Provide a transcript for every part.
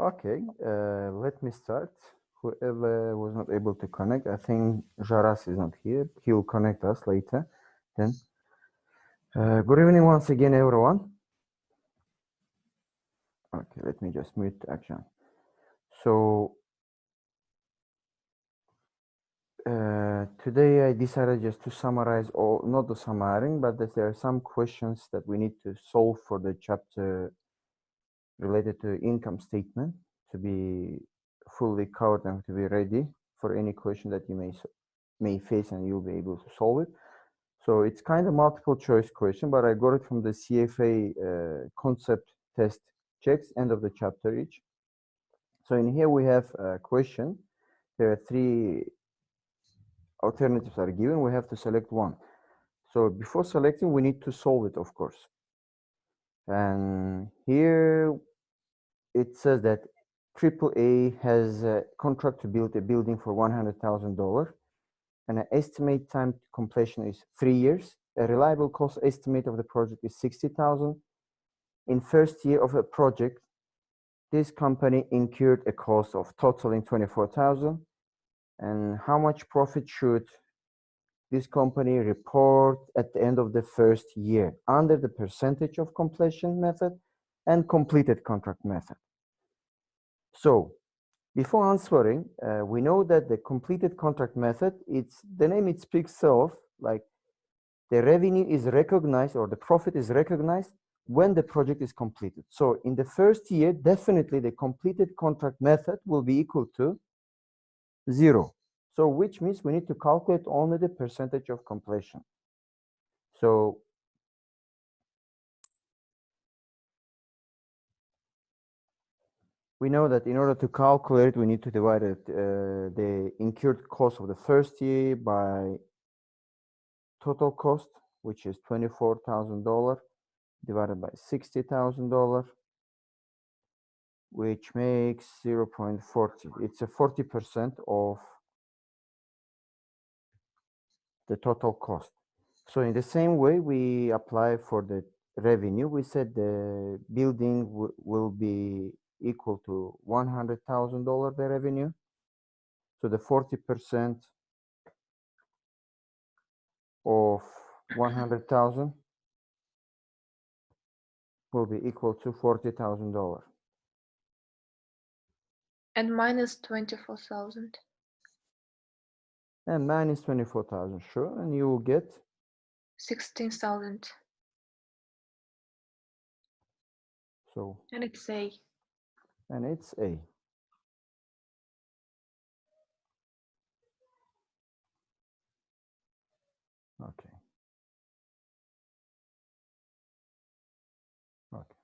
Okay, let me start. Whoever was not able to connect, I think Jaras is not here. He will connect us later. Then, good evening once again, everyone. Okay, let me just mute action. So, today I decided just to summarize, or not the summarizing, but that there are some questions that we need to solve for the chapter related to income statement to be fully covered and to be ready for any question that you may face, and you'll be able to solve it. So it's kind of multiple choice question, but I got it from the CFA concept test checks, end of the chapter each. So in here we have a question. There are three alternatives are given. We have to select one. So before selecting, we need to solve it, of course. And here it says that AAA has a contract to build a building for $100,000, and an estimate time to completion is 3 years. A reliable cost estimate of the project is $60,000. In first year of a project, this company incurred a cost of totaling $24,000. And how much profit should this company report at the end of the first year under the percentage of completion method and completed contract method? So before answering, we know that the completed contract method, it's the name it speaks of, like the revenue is recognized or the profit is recognized when the project is completed. So in the first year, definitely the completed contract method will be equal to 0. So which means we need to calculate only the percentage of completion. So we know that in order to calculate, we need to divide it, the incurred cost of the first year by total cost, which is $24,000 divided by $60,000, which makes 0.40. It's a 40% of the total cost. So in the same way, we apply for the revenue. We said the building will be equal to $100,000 the revenue. So the 40% of 100,000 will be equal to $40,000. And minus 24,000. And minus 24,000, sure, and you will get 16,000. so. And it's A. And it's A. Okay. Okay.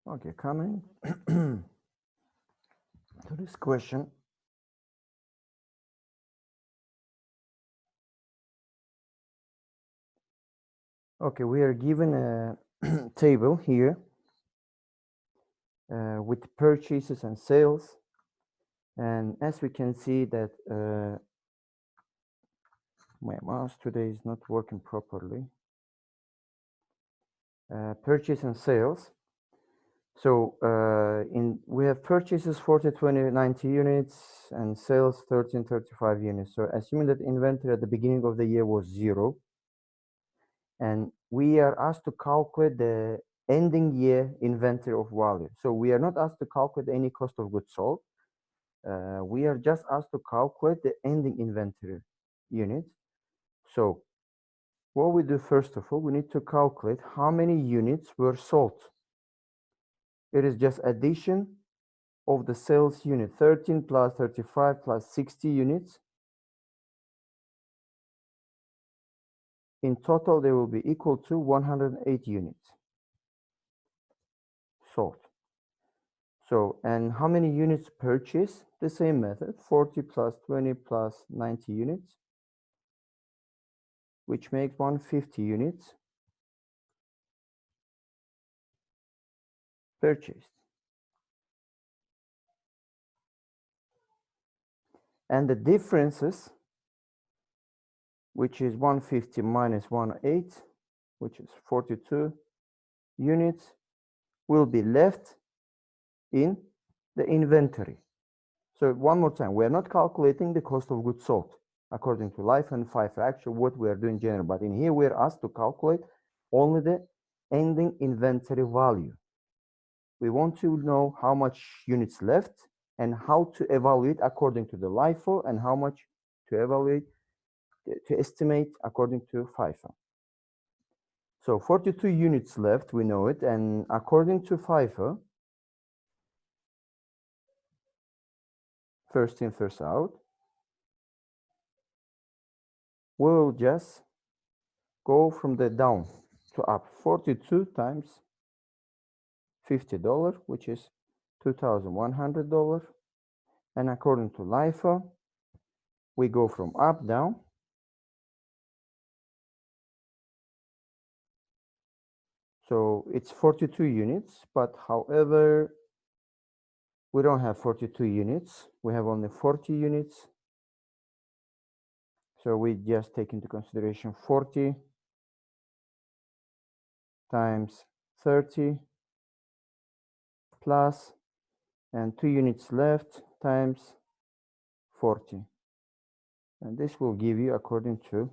Okay, coming to this question. Okay, we are given a table here with purchases and sales. And as we can see that my mouse today is not working properly. Purchase and sales. So we have purchases 40, 20, 90 units and sales 13, 35 units. So assuming that inventory at the beginning of the year was 0, and we are asked to calculate the ending year inventory of value. So we are not asked to calculate any cost of goods sold. We are just asked to calculate the ending inventory units. So what we do, first of all, we need to calculate how many units were sold. It is just addition of the sales unit, 13 plus 35 plus 60 units. In total, they will be equal to 108 units sold. So, and how many units purchased? The same method, 40 plus 20 plus 90 units, which makes 150 units purchased. And the differences which is 150 minus 18, which is 42 units, will be left in the inventory. So one more time, we're not calculating the cost of goods sold according to life and FIFO, actually what we are doing general, but in here we're asked to calculate only the ending inventory value. We want to know how much units left and how to evaluate according to the LIFO and how much to evaluate, to estimate according to FIFO. So 42 units left, we know it, and according to FIFO, first in, first out, we'll just go from the down to up. 42 times $50, which is $2,100. And according to LIFO, we go from up down. So it's 42 units, but however, we don't have 42 units. We have only 40 units. So we just take into consideration 40 times 30 plus, and 2 units left times 40. And this will give you according to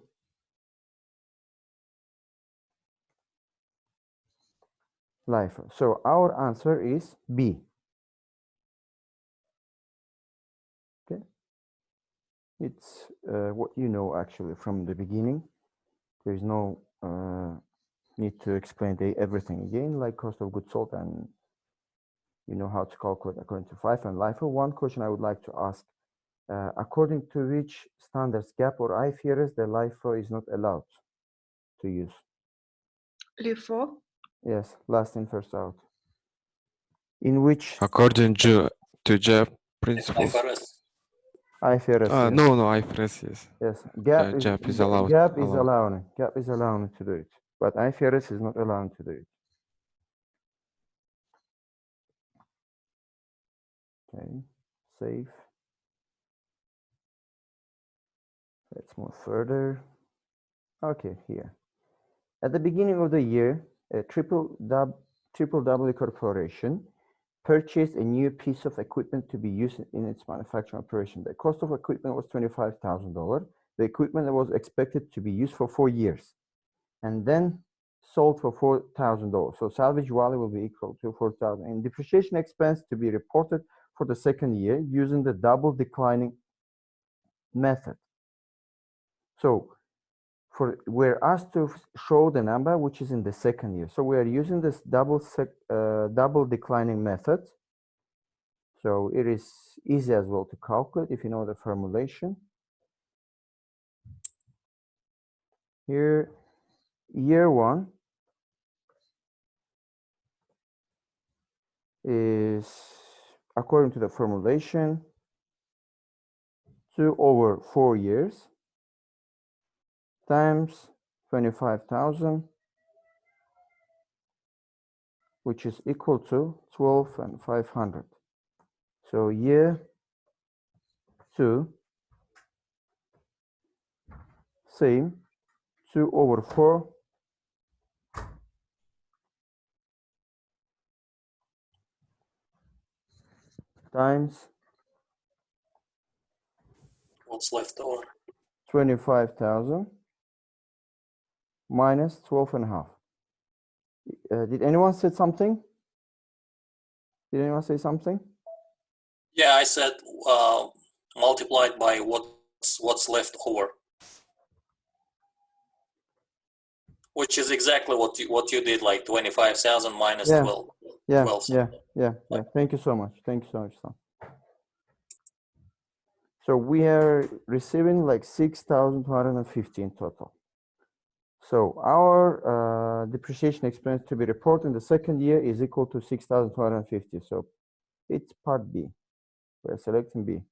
LIFO. So our answer is B. Okay. It's what you know actually from the beginning. There is no need to explain everything again, like cost of goods sold, and you know how to calculate according to FIFO and LIFO. One question I would like to ask, according to which standards, GAAP or IFRS, the LIFO is not allowed to use? LIFO. Yes, last in, first out. In which? According to GAAP principles. IFRS. Yes. No, IFRS, yes. Yes, GAAP is, GAAP is allowed. GAAP is allowing. GAAP is allowing to do it, but IFRS is not allowing to do it. Okay, save. Let's move further. Okay, here. At the beginning of the year, a triple W corporation purchased a new piece of equipment to be used in its manufacturing operation. The cost of equipment was $25,000. The equipment was expected to be used for 4 years and then sold for $4,000. So salvage value will be equal to $4,000. And depreciation expense to be reported for the second year using the double declining method. So we're asked to show the number which is in the second year. So we are using this double declining method. So it is easy as well to calculate if you know the formulation. Here, year one is, according to the formulation, 2 over 4 years times 25,000, which is equal to 12,500. So year 2, same, 2 over 4 times What's left over? 25,000 minus 12.5. Did anyone say something? Did anyone say something? Yeah, I said multiplied by what's left over, which is exactly what you did, like 25,000 minus Yeah. 12. Yeah, 12. yeah. Thank you so much. Thank you so much, Sam. So we are receiving like 6,250 in total. So our depreciation expense to be reported in the second year is equal to 6,250. So it's part B. We're selecting B.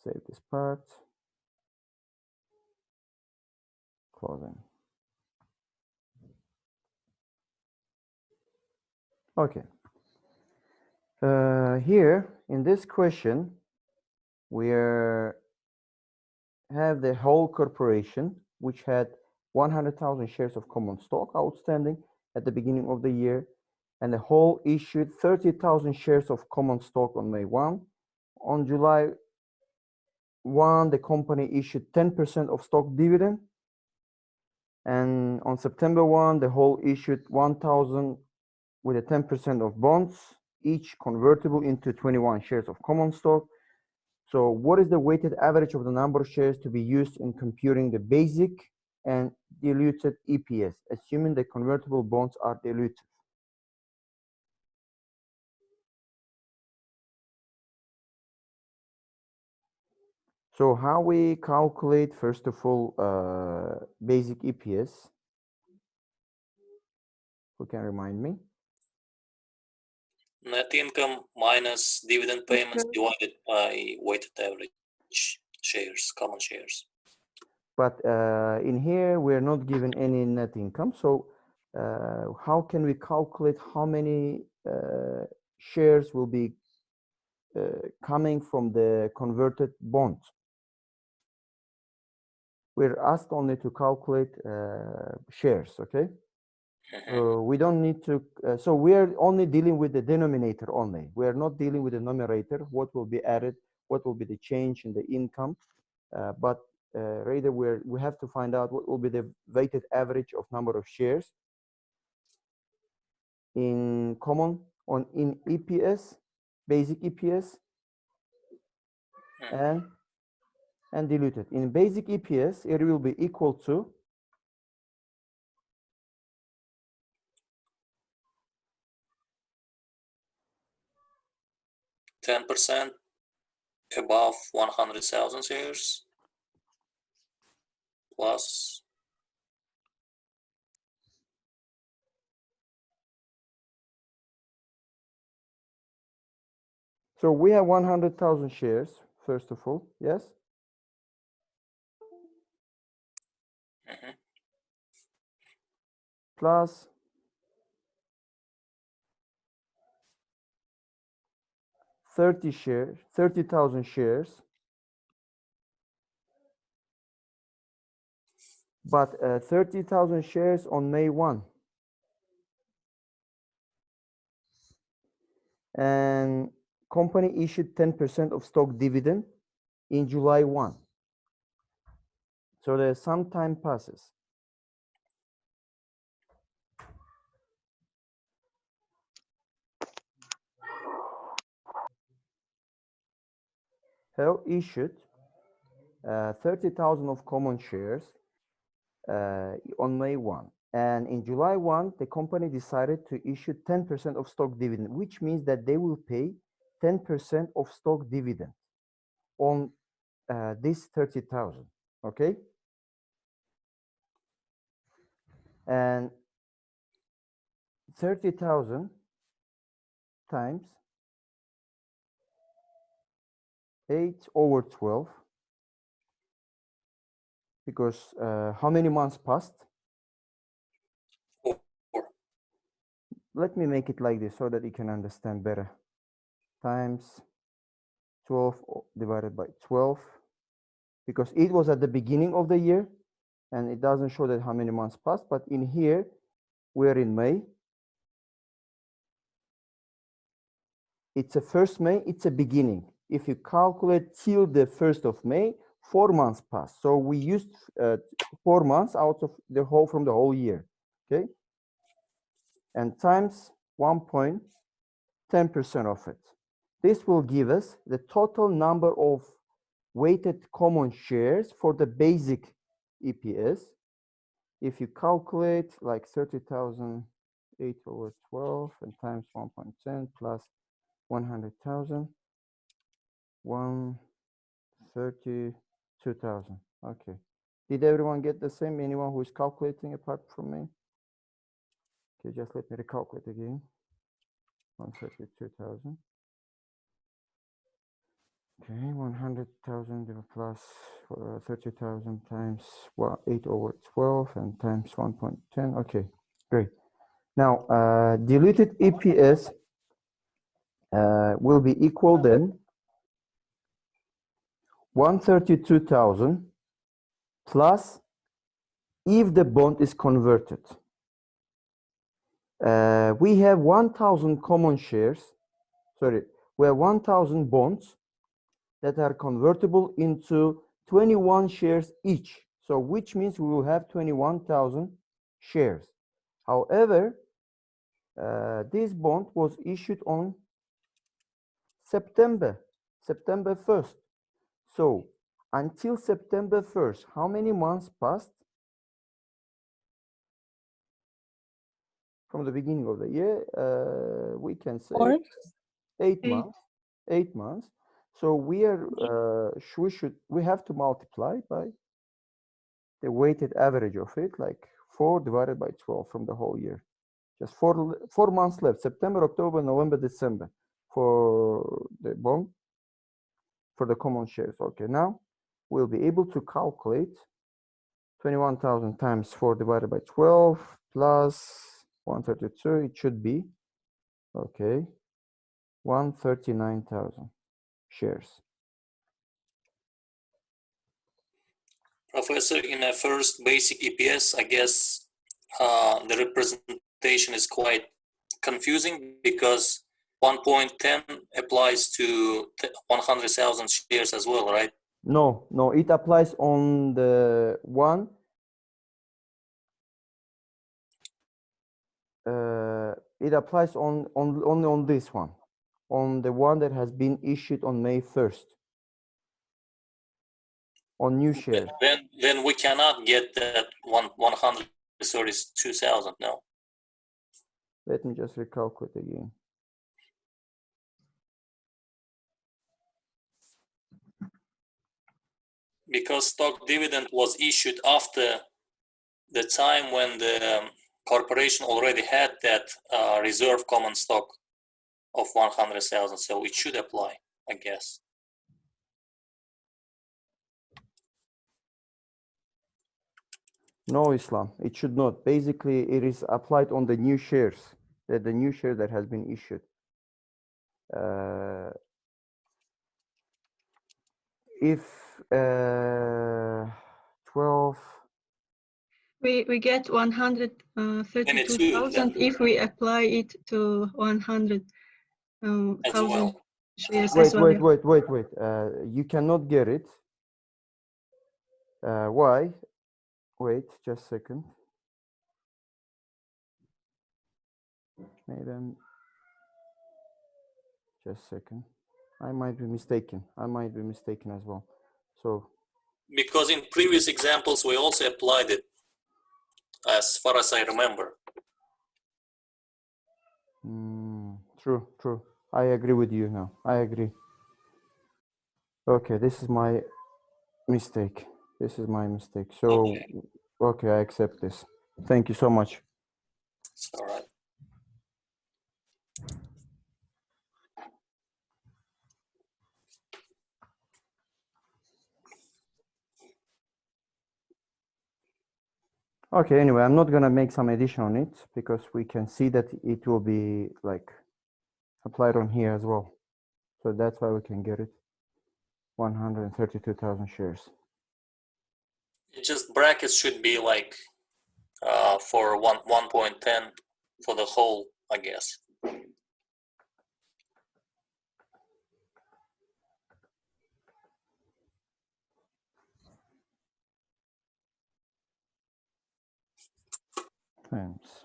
Save this part. Closing. Okay. Here in this question, we are have the whole corporation, which had 100,000 shares of common stock outstanding at the beginning of the year, and the whole issued 30,000 shares of common stock on May 1. On July 1, the company issued 10% of stock dividend, and on September 1, the whole issued 1,000 with a 10% of bonds, each convertible into 21 shares of common stock. So what is the weighted average of the number of shares to be used in computing the basic and diluted EPS, assuming the convertible bonds are diluted? So how we calculate, first of all, basic EPS? Who can remind me? Net income minus dividend payments divided by weighted average shares, common shares. But in here, we're not given any net income. So how can we calculate how many shares will be coming from the converted bond? We're asked only to calculate shares, okay? So we don't need to, so we're only dealing with the denominator only. We're not dealing with the numerator, what will be added, what will be the change in the income, but rather we have to find out what will be the weighted average of number of shares in common in EPS, basic EPS, and diluted. In basic EPS, it will be equal to 10% above 100,000 shares plus so we have 100,000 shares, first of all, yes? Plus 30,000 shares, but 30,000 shares on May 1. And company issued 10% of stock dividend in July 1. So there's some time passes. Have issued 30,000 of common shares on May 1. And in July 1, the company decided to issue 10% of stock dividend, which means that they will pay 10% of stock dividend on this 30,000, okay? And 30,000 times 8/12, because how many months passed? 4. Let me make it like this so that you can understand better. Times 12 divided by 12, because it was at the beginning of the year and it doesn't show that how many months passed, but in here we're in May. It's a 1st May, it's a beginning. If you calculate till the 1st of May, 4 months passed. So we used 4 months out of the whole from the whole year, okay? And times 1.10% of it. This will give us the total number of weighted common shares for the basic EPS. If you calculate like 30,000, 8/12 and times 1.10 plus 100,000, 132,000. Okay. Did everyone get the same? Anyone who is calculating apart from me? Okay, just let me recalculate again. 132,000. Okay, 100,000 plus 30,000 times 8/12 and times 1.10. Okay, great. Now, diluted EPS will be equal then 132,000 plus if the bond is converted. We have 1,000 common shares. Sorry, we have 1,000 bonds that are convertible into 21 shares each. So which means we will have 21,000 shares. However, this bond was issued on September 1st. So until September 1st, how many months passed? From the beginning of the year, we can say 8 months. 8 months. So we have to multiply by the weighted average of it, like 4 divided by 12 from the whole year. Just 4 months left: September, October, November, December for the bond, for the common shares. Okay, now we'll be able to calculate 21,000 times 4 divided by 12 plus 132. It should be, okay, 139,000 shares. Professor, in a first basic EPS, I guess the representation is quite confusing because 1.10 applies to 100,000 shares as well, right? No, it applies on the one. It applies only on this one, on the one that has been issued on May 1st, on new shares. Then we cannot get that 132,000 now. Let me just recalculate again. Because stock dividend was issued after the time when the corporation already had that reserve common stock of 100,000, so it should apply, I guess. No, Islam, it should not. Basically, it is applied on the new shares, the new share that has been issued. If 12, We get 132,000 if we apply it to 100,000 shares as well. wait. You cannot get it. Why? Wait, just a second. Maybe just a second. I might be mistaken. As well. So Because in previous examples, we also applied it, as far as I remember. True. I agree with you now. I agree. Okay, this is my mistake. So, okay, I accept this. Thank you so much. It's all right. Okay, anyway, I'm not gonna make some addition on it because we can see that it will be like applied on here as well. So that's why we can get it. 132,000 shares. It just brackets should be like for 1.10 for the whole, I guess. Times.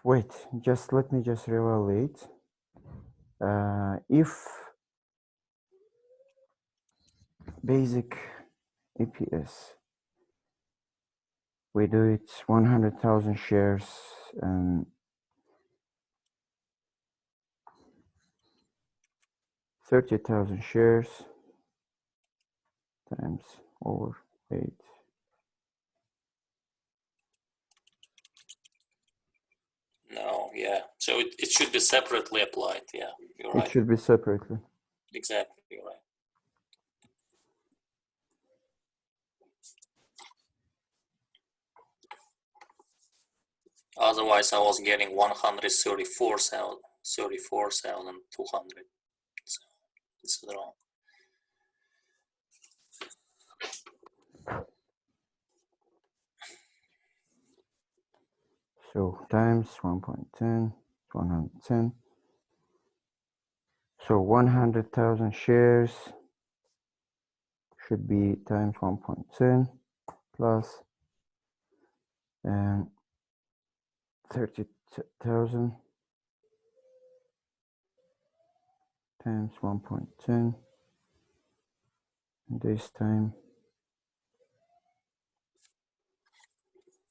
Wait, let me reevaluate. If basic EPS, we do it 100,000 shares and 30,000 shares times over 8. No, yeah. So it should be separately applied. Yeah, you're right. It should be separately. Exactly, you're right. Otherwise, I was getting 134,200. So this is wrong. So times 1.10, 110. So 100,000 shares should be times 1.10 plus 30,000 times 1.10. This time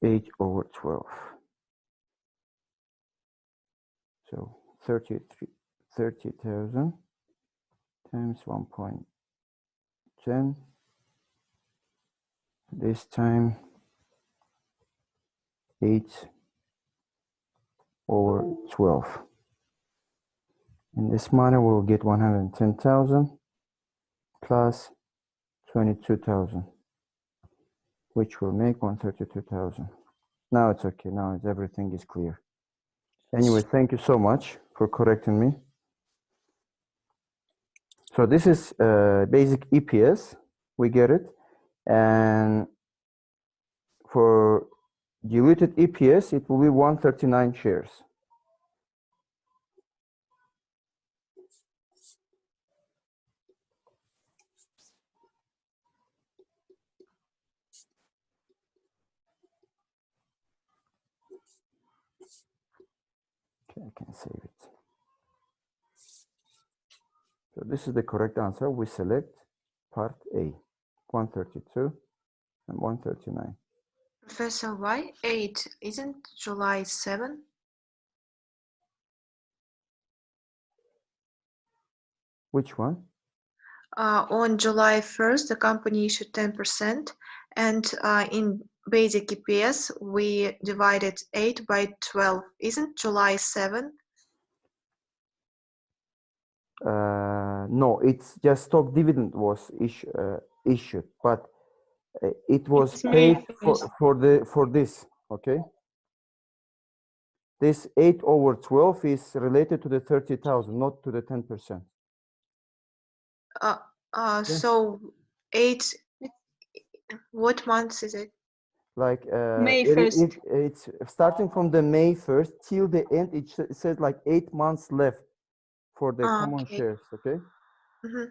8/12. So 30,000 times 1.10. This time 8/12. In this manner, we'll get 110,000 plus 22,000, which will make 132,000. Now it's okay. Now everything is clear. Anyway, thank you so much for correcting me. So this is basic EPS. We get it. And for diluted EPS, it will be 139 shares. Okay, I can save it. So this is the correct answer. We select part A, 132 and 139. Professor, why 8? Isn't July 7? Which one? On July 1st, the company issued 10%, and in basic EPS, we divided 8 by 12. Isn't July 7? No, it's just stock dividend was issued, but it was It's May paid 1st. for this. Okay. This 8/12 is related to the 30,000, not to the 10%. So 8, what month is it? Like May 1st. it's starting from the May 1st till the end. It says like 8 months left for the common Okay. shares. Okay.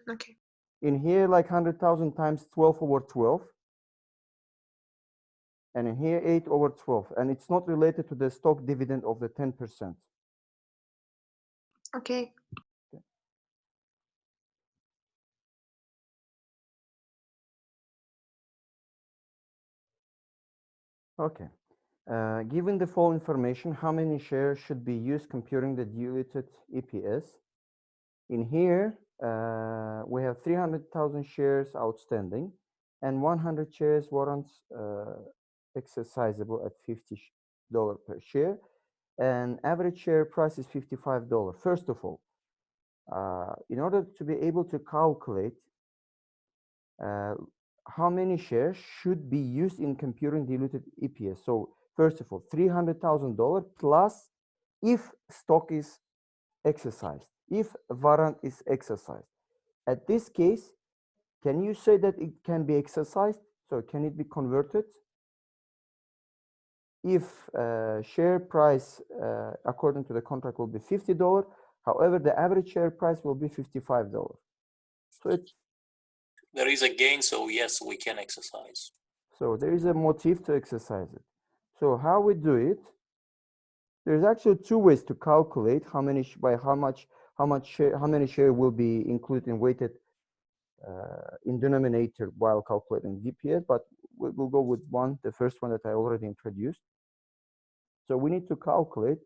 Okay. In here, like 100,000 times 12/12. And in here 8/12, and it's not related to the stock dividend of the 10%. Okay. Okay. Given the full information, how many shares should be used computing the diluted EPS? In here, we have 300,000 shares outstanding and 100 shares warrants exercisable at $50 per share, and average share price is $55. First of all, in order to be able to calculate how many shares should be used in computing diluted EPS. So first of all, $300,000 plus if stock is exercised, if warrant is exercised. At this case, can you say that it can be exercised? So can it be converted? If share price according to the contract will be $50, however, the average share price will be $55. So There is a gain, so yes, we can exercise. So there is a motive to exercise it. So how we do it? There's actually two ways to calculate how many how many share will be included in weighted in denominator while calculating DPS. But we'll go with the first one that I already introduced. So we need to calculate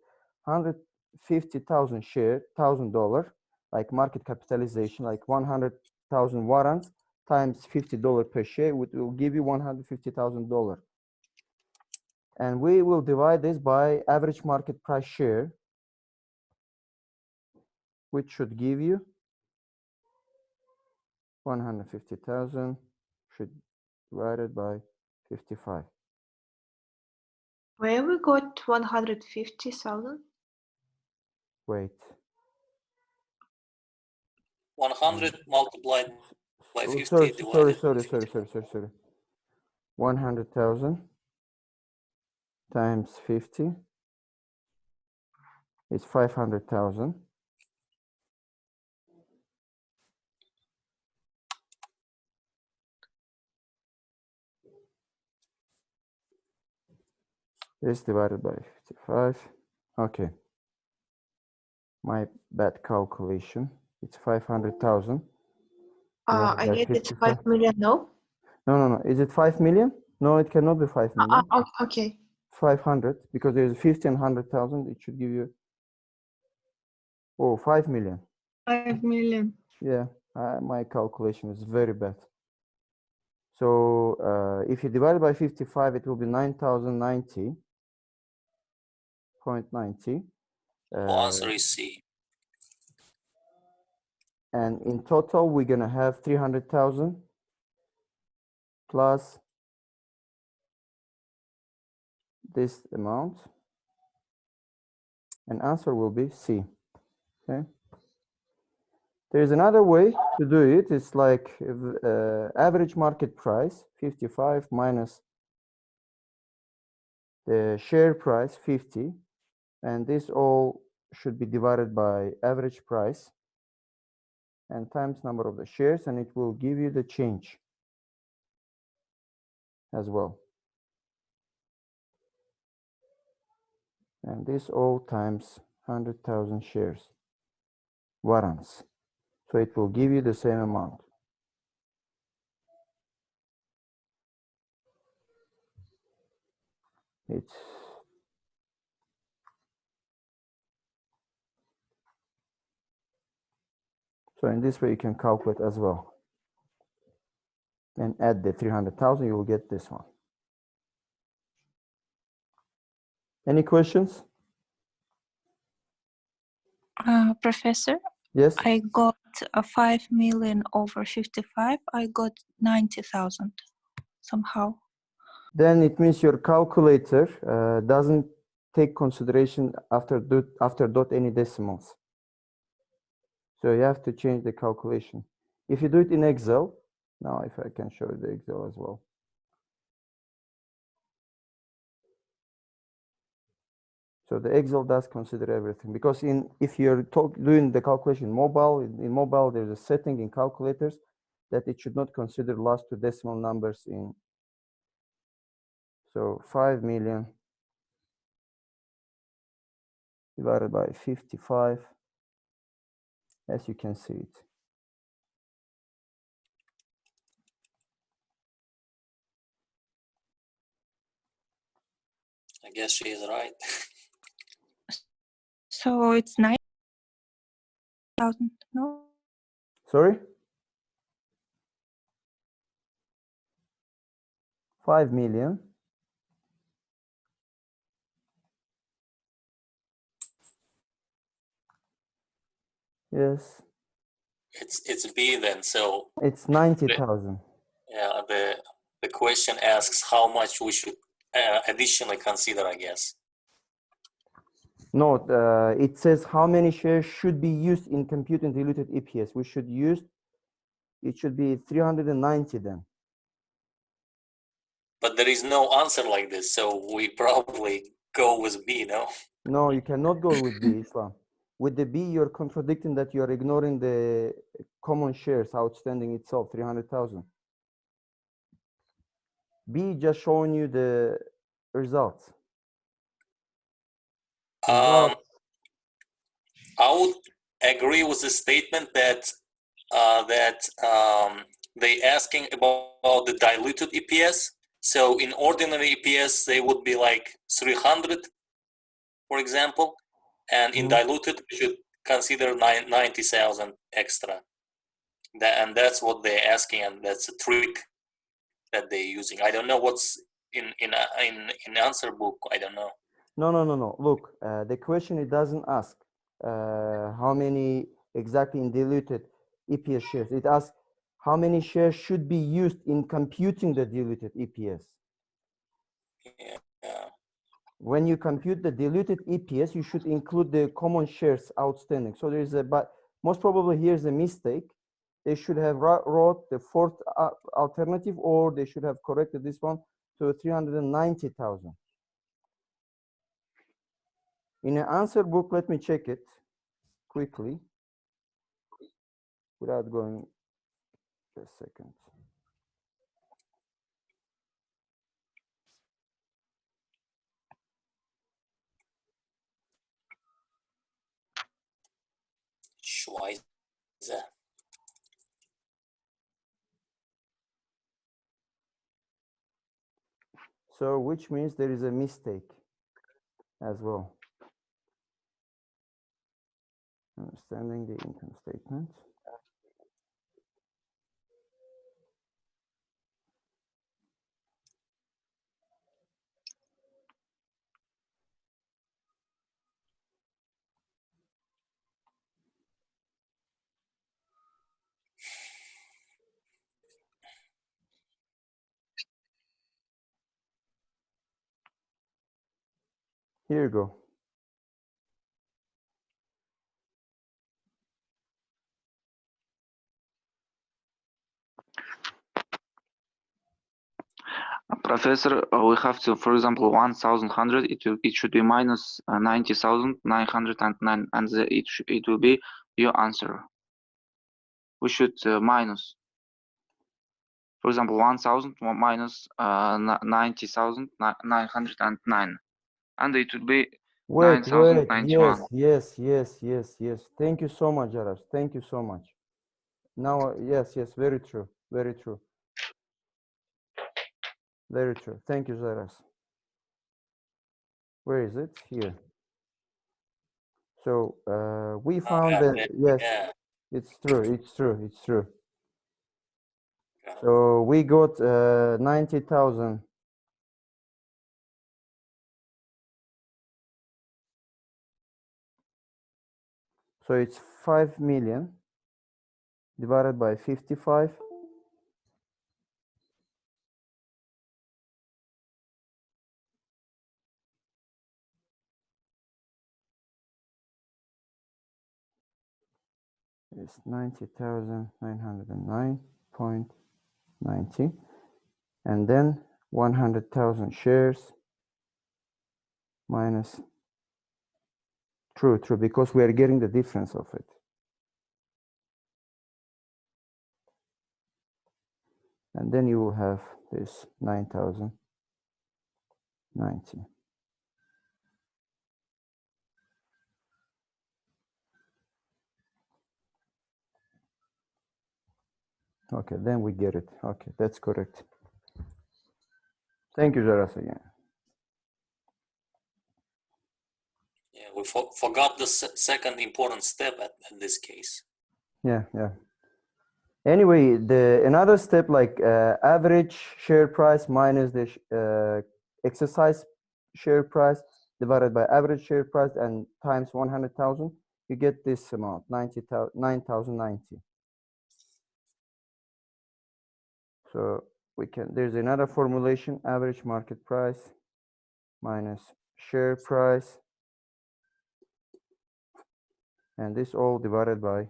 150,000 share, $1,000, like market capitalization, like 100,000 warrants times $50 per share, which will give you $150,000. And we will divide this by average market price share, which should give you 150,000 should divided by 55. Where we got 150,000? Wait. 100 multiplied by 50 Sorry, divided by sorry. 100,000 times 50 is 500,000. This divided by 55. Okay. My bad calculation. It's 500,000. I get it's 5 million, no? No. Is it 5 million? No, it cannot be 5 million. Okay. 500, because there's 50 and 100,000. It should give you, 5 million. 5 million. Yeah, my calculation is very bad. So if you divide it by 55, it will be 9,090.90. answer is C. And in total, we're gonna have 300,000 plus this amount, and answer will be C. Okay. There's another way to do it. It's like average market price 55 minus the share price 50, and this all should be divided by average price and times number of the shares, and it will give you the change as well. And this all times 100,000 shares warrants. So it will give you the same amount. It's so in this way you can calculate as well. And add the 300,000, you will get this one. Any questions? Professor, Yes. I got 5 million over 55. I got 90,000 somehow. Then it means your calculator doesn't take consideration after dot any decimals. So you have to change the calculation. If you do it in Excel, now if I can show you the Excel as well. So the Excel does consider everything, because if you're doing the calculation mobile, in mobile there's a setting in calculators that it should not consider last two decimal numbers in. So 5 million divided by 55, as you can see it. I guess she is right. So it's 9,000, no? Sorry? 5 million. Yes. It's B then. So It's 90,000. yeah, the question asks how much we should additionally consider, I guess. No, it says how many shares should be used in computing diluted EPS. It should be 390 then. But there is no answer like this, so we probably go with B, no? No, you cannot go with B, Islam. With the B, you're contradicting that you're ignoring the common shares outstanding itself, 300,000. B just showing you the results. I would agree with the statement that they asking about the diluted EPS. So in ordinary EPS, they would be like 300, for example, and in diluted, we should consider 90,000 extra. And that's what they're asking, and that's a trick that they're using. I don't know what's in answer book. I don't know. No. Look, the question, it doesn't ask how many exactly in diluted EPS shares. It asks how many shares should be used in computing the diluted EPS. Yeah. when you compute the diluted EPS, you should include the common shares outstanding. So there is a, but most probably here's a mistake. They should have wrote the fourth alternative, or they should have corrected this one to 390,000. In an answer book, let me check it quickly without going just a second. Schweizer. So which means there is a mistake as well. Understanding the income statement. Here you go. Professor, we have to, for example, 1,100. It should be minus 90,909, and it will be your answer. We should minus. For example, 1,000 minus 90,909, and it would be Wait, 9,091. yes. Thank you so much, Arash. Thank you so much. Now, yes, very true, very true. Very true. Thank you, Zaras. Where is it? Here. So we found that, yes, Yeah. it's true. Okay. So we got 90,000. So it's 5 million divided by 55. It's 90,909.90, and then 100,000 shares minus, true, because we are getting the difference of it. And then you will have this 9,090. Okay, then we get it. Okay, that's correct. Thank you, Zaras, again. Yeah, we forgot the second important step at this case. Yeah. Anyway, another step, like average share price minus the exercise share price divided by average share price and times 100,000, you get this amount, 9,090. So there's another formulation, average market price minus share price, and this all divided by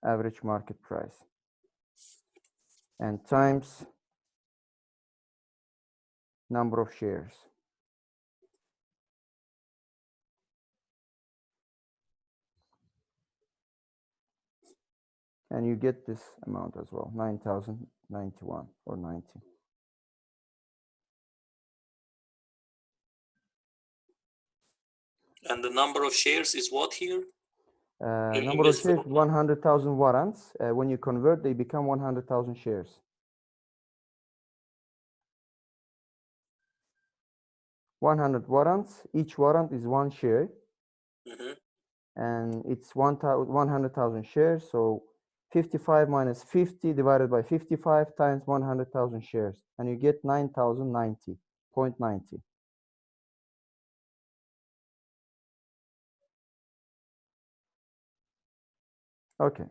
average market price, and times number of shares. And you get this amount as well, 9,091 or 90. And the number of shares is what here? Number of shares, 100,000 warrants. When you convert, they become 100,000 shares. 100 warrants. Each warrant is one share. And it's 100,000 shares. So 55 minus 50 divided by 55 times 100,000 shares. And you get 9,090.90. Okay.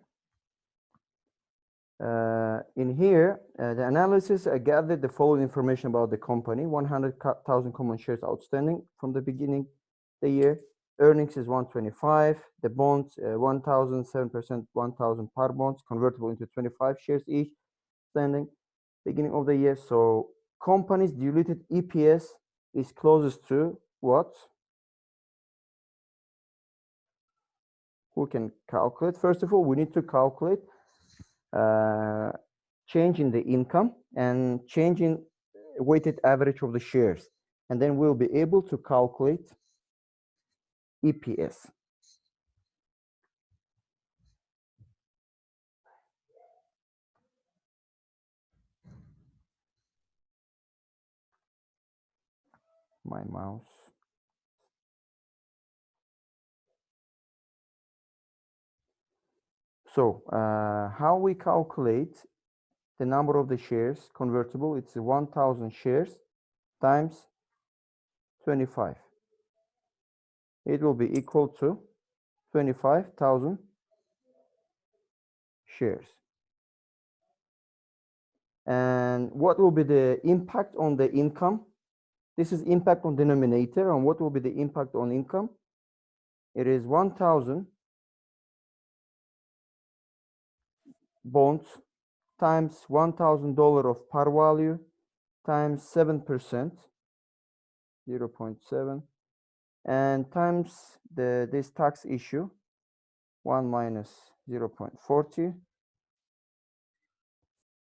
In here, the analysis gathered the following information about the company: 100,000 common shares outstanding from the beginning the year. Earnings is 125. The bonds, 1,000, 7%, 1,000 par bonds convertible into 25 shares each standing beginning of the year. So company's diluted EPS is closest to what? Who can calculate? First of all, we need to calculate change in the income and change in weighted average of the shares. And then we'll be able to calculate EPS. My mouse. So how we calculate the number of the shares convertible? It's 1,000 shares times 25. It will be equal to 25,000 shares. And what will be the impact on the income? This is impact on denominator. And what will be the impact on income? It is 1,000 bonds times $1,000 of par value times 7%, 0.7, and times this tax issue, 1 minus 0.40,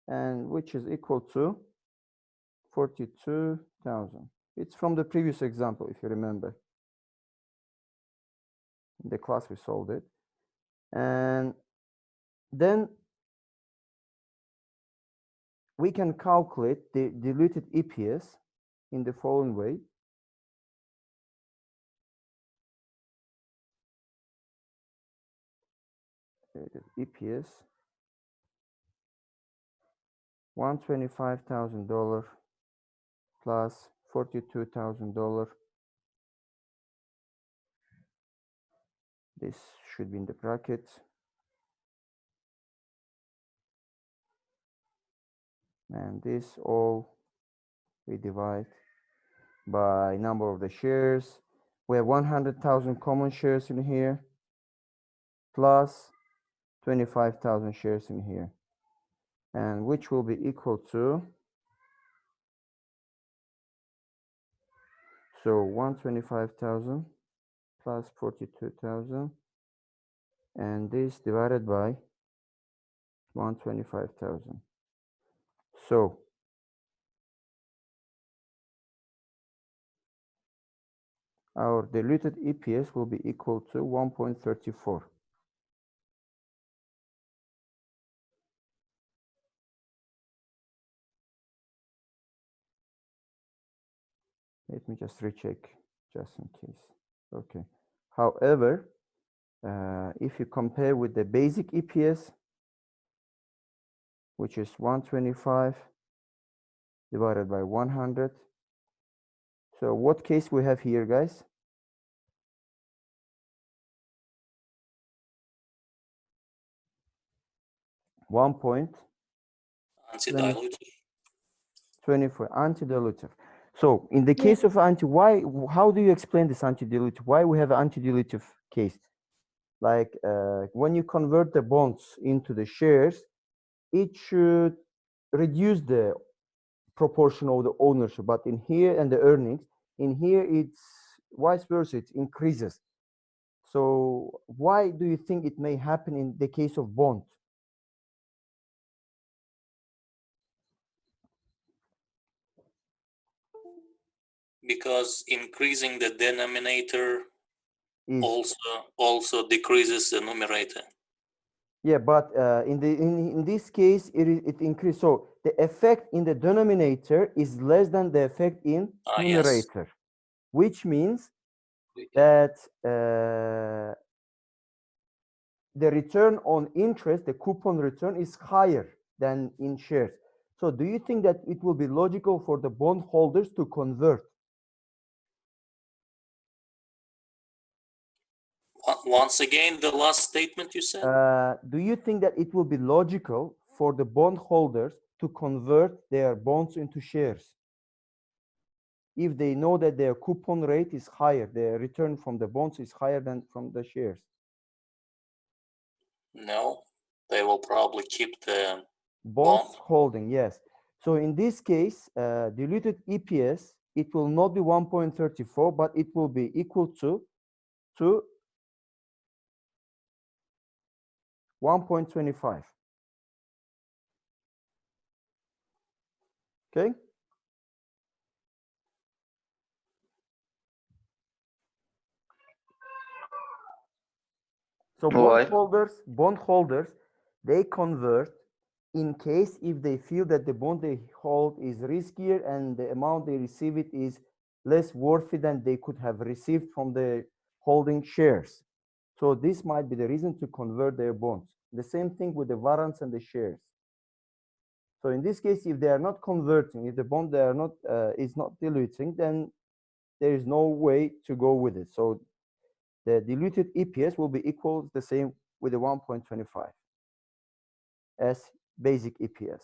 and which is equal to 42,000. It's from the previous example, if you remember. In the class we solved it. And then we can calculate the diluted EPS in the following way. EPS $125,000 plus $42,000. This should be in the bracket. And this all we divide by number of the shares. We have 100,000 common shares in here plus 25,000 shares in here, and which will be equal to, so 125,000 plus 42,000, and this divided by 125,000. So our diluted EPS will be equal to 1.34. Let me just recheck just in case. Okay. However, if you compare with the basic EPS, which is 125 divided by 100. So what case we have here, guys? Anti-dilutive. 24 anti-dilutive. So in the case of how do you explain this anti-dilutive? Why we have an anti-dilutive case? Like when you convert the bonds into the shares, it should reduce the proportion of the ownership, but in here and the earnings, in here it's vice versa, it increases. So why do you think it may happen in the case of bond? Because increasing the denominator also decreases the numerator. Yeah, but in this case, it increases. So the effect in the denominator is less than the effect in numerator, yes. Which means that the return on interest, the coupon return, is higher than in shares. So do you think that it will be logical for the bondholders to convert? Once again, the last statement you said? Do you think that it will be logical for the bondholders to convert their bonds into shares if they know that their coupon rate is higher, their return from the bonds is higher than from the shares? No, they will probably keep the Bonds bond. holding, yes. So in this case, diluted EPS, it will not be 1.34, but it will be equal to 1.25. Okay. So Why? bondholders, they convert in case if they feel that the bond they hold is riskier and the amount they receive it is less worthy than they could have received from the holding shares. So this might be the reason to convert their bonds. The same thing with the warrants and the shares. So in this case, if they are not converting, if the bond they are not is not diluting, then there is no way to go with it. So the diluted EPS will be equal the same with the 1.25 as basic EPS.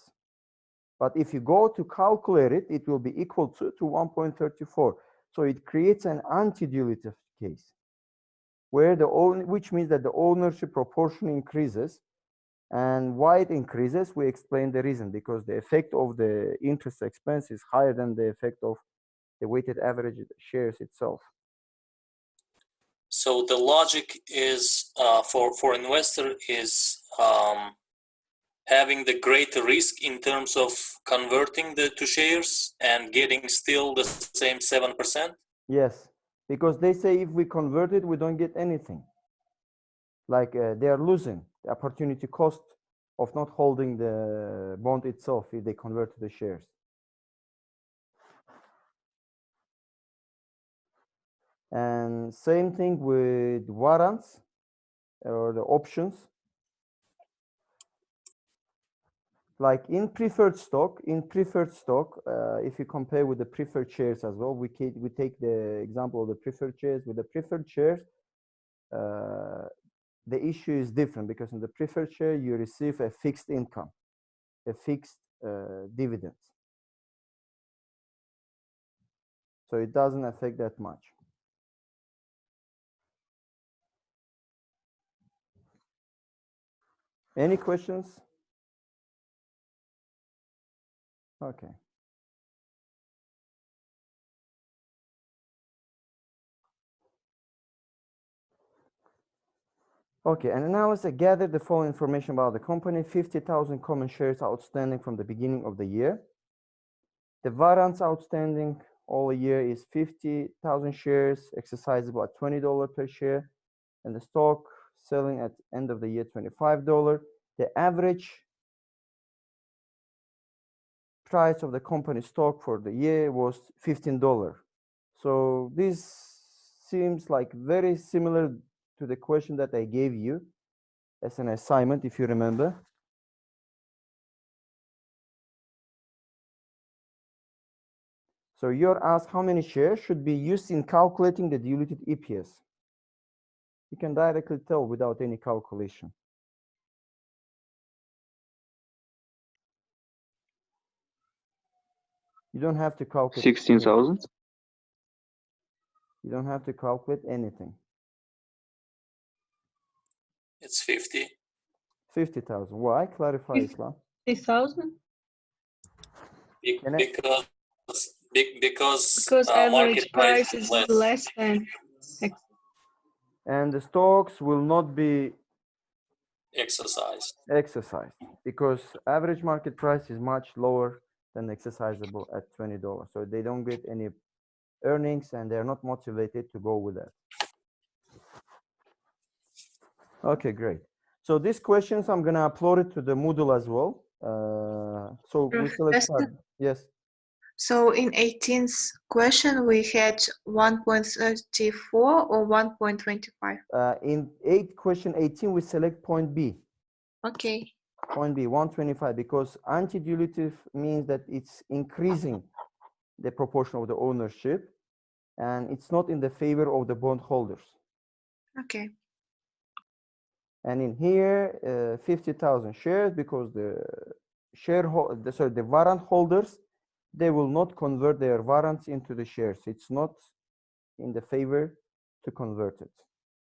But if you go to calculate it, it will be equal to 1.34. So it creates an anti-dilutive case where which means that the ownership proportion increases. And why it increases, we explain the reason, because the effect of the interest expense is higher than the effect of the weighted average shares itself. So the logic is for investor is having the greater risk in terms of converting the to shares and getting still the same 7%. Yes, because they say if we convert it, we don't get anything. Like they are losing the opportunity cost of not holding the bond itself if they convert to the shares. And same thing with warrants or the options. Like in preferred stock, if you compare with the preferred shares as well, we take the example of the preferred shares. With the preferred shares, the issue is different because in the preferred share, you receive a fixed income, a fixed dividend. So it doesn't affect that much. Any questions? Okay. Okay, and analysts gathered the following information about the company: 50,000 common shares outstanding from the beginning of the year. The warrants outstanding all year is 50,000 shares, exercisable at $20 per share, and the stock selling at end of the year $25. The average price of the company stock for the year was $15. So this seems like very similar to the question that I gave you as an assignment, if you remember. So you're asked how many shares should be used in calculating the diluted EPS. You can directly tell without any calculation. You don't have to calculate. 16,000. You don't have to calculate anything. It's 50. 50,000. Why? Clarify, Islam. 50,000? Because average market price is less than And the stocks will not be exercised. because average market price is much lower than exercisable at $20. So they don't get any earnings and they're not motivated to go with that. Okay, great. So these questions, I'm going to upload it to the Moodle as well. So we select part. Yes. So in 18th question, we had 1.34 or 1.25. In question 18, we select point B. Okay. Point B, 125, because anti-dilutive means that it's increasing the proportion of the ownership and it's not in the favor of the bondholders. Okay. And in here, 50,000 shares, because the the warrant holders, they will not convert their warrants into the shares. It's not in the favor to convert it.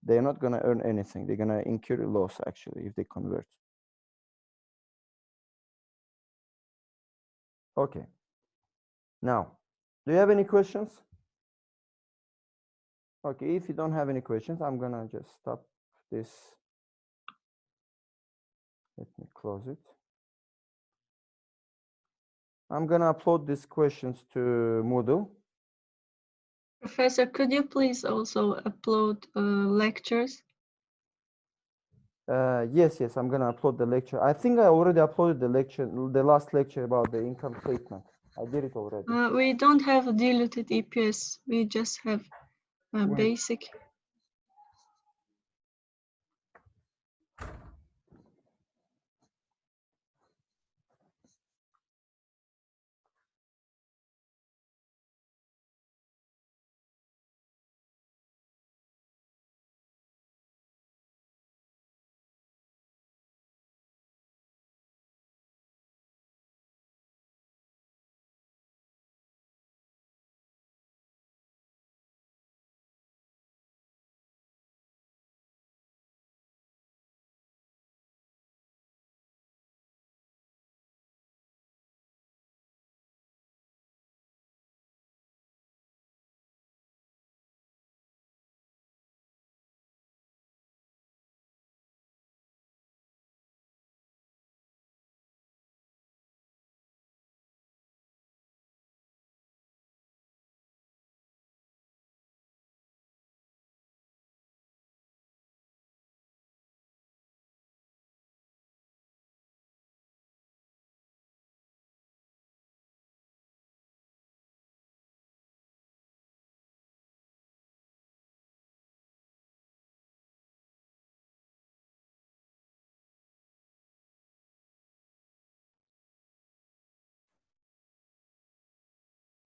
They're not going to earn anything. They're going to incur a loss, actually, if they convert. Okay. Now, do you have any questions? Okay, if you don't have any questions, I'm going to just stop this. Let me close it. I'm going to upload these questions to Moodle. Professor, could you please also upload lectures? Yes, I'm going to upload the lecture. I think I already uploaded the lecture, the last lecture about the income statement. I did it already. We don't have a diluted EPS. We just have a basic.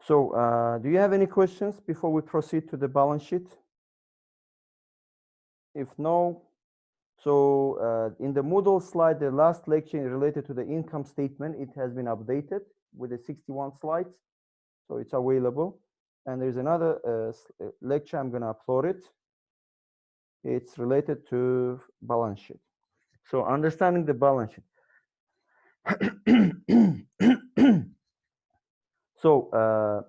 So do you have any questions before we proceed to the balance sheet? If no, so in the Moodle slide, the last lecture related to the income statement, it has been updated with the 61 slides. So it's available. And there's another lecture, I'm going to upload it. It's related to balance sheet. So understanding the balance sheet. So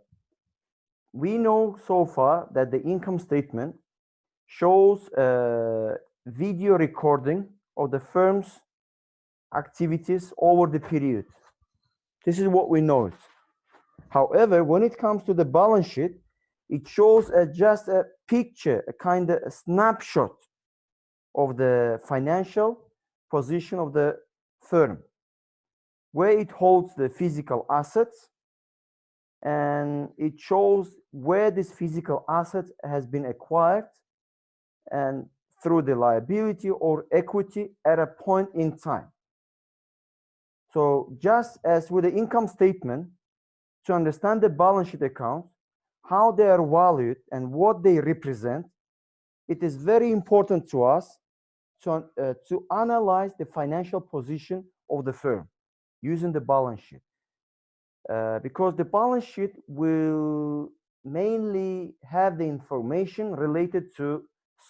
we know so far that the income statement shows a video recording of the firm's activities over the period. This is what we know. However, when it comes to the balance sheet, it shows just a picture, a kind of a snapshot of the financial position of the firm, where it holds the physical assets, and it shows where this physical asset has been acquired and through the liability or equity at a point in time. So just as with the income statement, to understand the balance sheet accounts, how they are valued and what they represent, it is very important to us to analyze the financial position of the firm using the balance sheet. Because the balance sheet will mainly have the information related to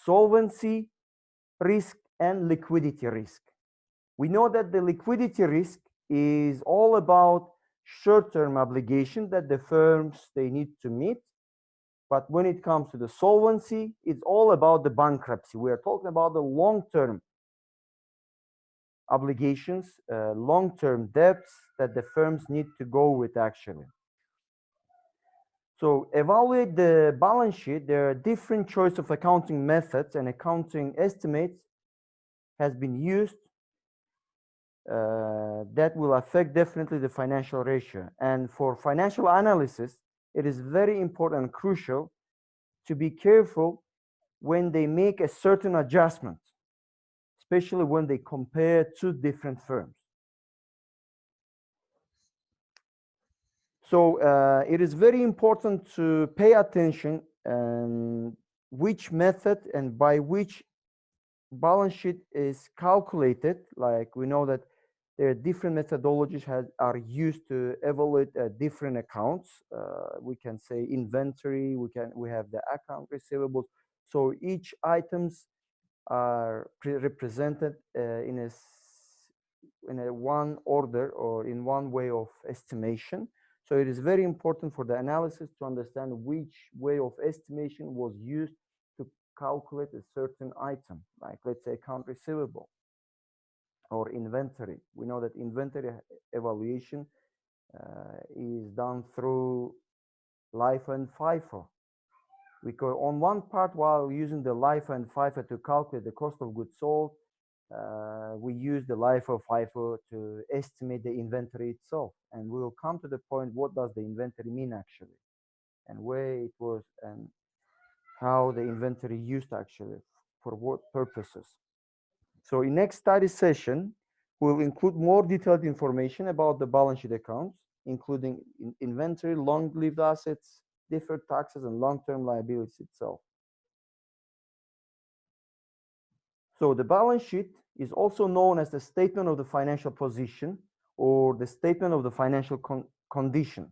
solvency risk and liquidity risk. We know that the liquidity risk is all about short-term obligation that the firms they need to meet. But when it comes to the solvency, it's all about the bankruptcy. We are talking about the long-term obligations, long-term debts that the firms need to go with actually. So evaluate the balance sheet. There are different choice of accounting methods, and accounting estimates has been used that will affect definitely the financial ratio. And for financial analysis, it is very important and crucial to be careful when they make a certain adjustment, especially when they compare two different firms. So it is very important to pay attention and which method and by which balance sheet is calculated, like we know that there are different methodologies are used to evaluate different accounts. We can say inventory, we have the account receivables. So each items are represented in a one order or in one way of estimation. So it is very important for the analysis to understand which way of estimation was used to calculate a certain item, like let's say account receivable or inventory. We know that inventory evaluation is done through LIFO and FIFO. We go on one part, while using the LIFO and FIFO to calculate the cost of goods sold, we use the LIFO FIFO to estimate the inventory itself. And we will come to the point, what does the inventory mean actually, and where it was, and how the inventory used actually, for what purposes. So in next study session, we'll include more detailed information about the balance sheet accounts, including inventory, long-lived assets, deferred taxes, and long-term liabilities itself. So the balance sheet is also known as the statement of the financial position or the statement of the financial condition.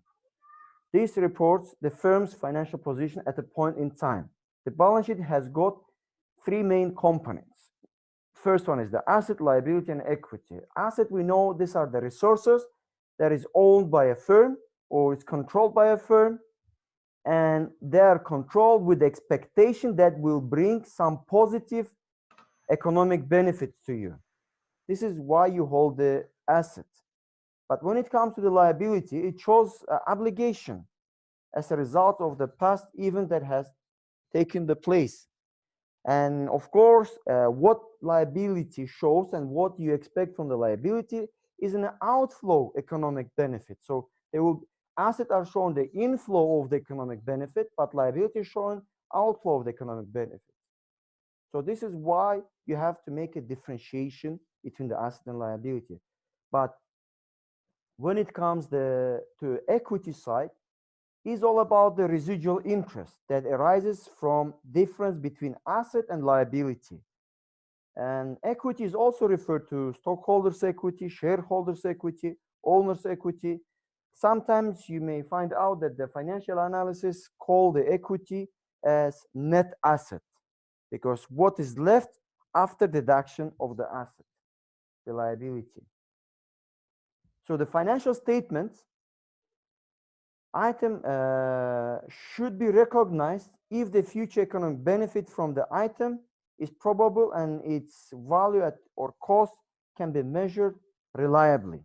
This reports the firm's financial position at a point in time. The balance sheet has got three main components. First one is the asset, liability, and equity. Asset, we know these are the resources that is owned by a firm or is controlled by a firm, and they are controlled with the expectation that will bring some positive economic benefits to you. This is why you hold the asset. But when it comes to the liability, it shows obligation as a result of the past event that has taken the place. And of course, what liability shows and what you expect from the liability is an outflow economic benefit. So assets are showing the inflow of the economic benefit, but liability is showing outflow of the economic benefit. So this is why you have to make a differentiation between the asset and liability. But when it comes to equity side, is all about the residual interest that arises from difference between asset and liability. And equity is also referred to stockholders' equity, shareholders' equity, owner's equity. Sometimes you may find out that the financial analysis call the equity as net asset, because what is left after deduction of the asset, the liability. So the financial statements item should be recognized if the future economic benefit from the item is probable and its value or cost can be measured reliably.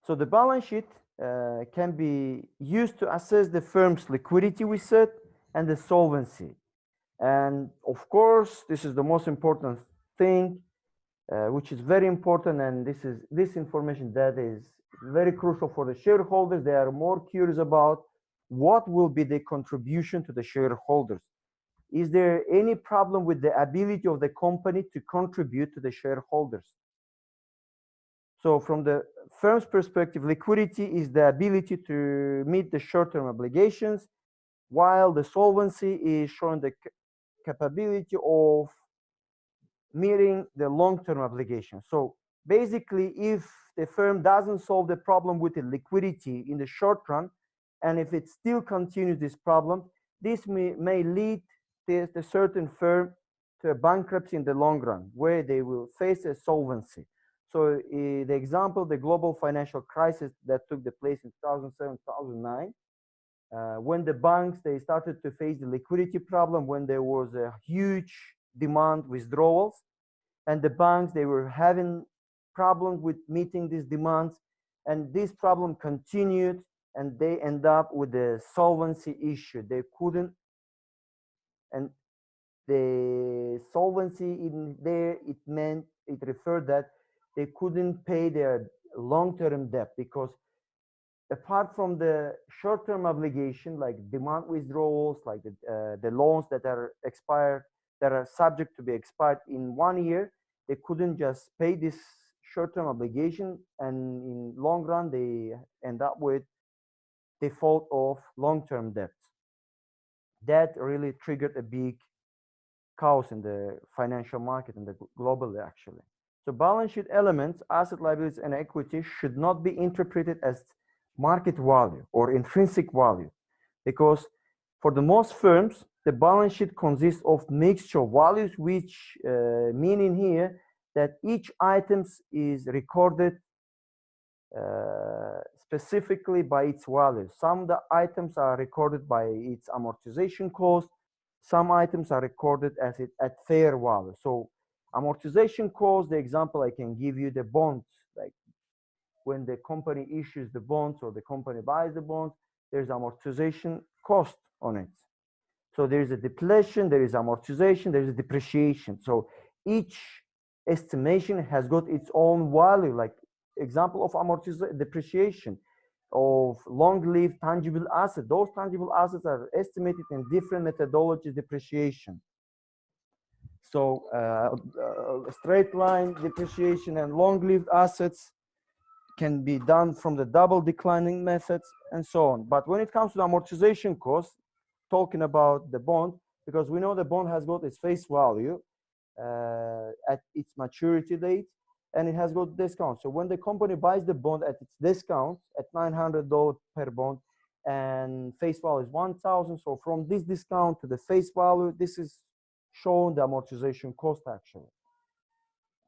So the balance sheet can be used to assess the firm's liquidity, we said, and the solvency. And of course, this is the most important thing, which is very important, and this information that is very crucial for the shareholders. They are more curious about what will be the contribution to the shareholders. Is there any problem with the ability of the company to contribute to the shareholders? So from the firm's perspective, liquidity is the ability to meet the short-term obligations, while the solvency is showing the capability of meeting the long-term obligation. So basically, if the firm doesn't solve the problem with the liquidity in the short run, and if it still continues this problem, this may lead the certain firm to a bankruptcy in the long run, where they will face a solvency. So the example, the global financial crisis that took the place in 2007, 2009, when the banks, they started to face the liquidity problem, when there was a huge demand withdrawals, and the banks, they were having problems with meeting these demands, and this problem continued, and they end up with the solvency issue. They couldn't, and the solvency in there, it referred that they couldn't pay their long-term debt, because apart from the short-term obligation, like demand withdrawals, like the loans that are expired, that are subject to be expired in 1 year, they couldn't just pay this short-term obligation, and in long run, they end up with default of long-term debts. that really triggered a big chaos in the financial market and globally actually. So balance sheet elements, asset, liabilities, and equity should not be interpreted as market value or intrinsic value, because for the most firms, the balance sheet consists of mixture of values, which meaning here that each item is recorded specifically by its value. Some of the items are recorded by its amortization cost. Some items are recorded as at fair value. So amortization cost, the example I can give you, the bonds, like when the company issues the bonds or the company buys the bonds, there's amortization cost on it. So there is a depletion, there is amortization, there is a depreciation. So each estimation has got its own value, like example of amortization, depreciation of long-lived tangible assets. Those tangible assets are estimated in different methodologies, depreciation. So straight line depreciation and long-lived assets can be done from the double declining methods and so on. But when it comes to the amortization cost, talking about the bond, because we know the bond has got its face value at its maturity date, and it has got discount. So when the company buys the bond at its discount at $900 per bond, and face value is 1,000, so from this discount to the face value, this is shown the amortization cost actually.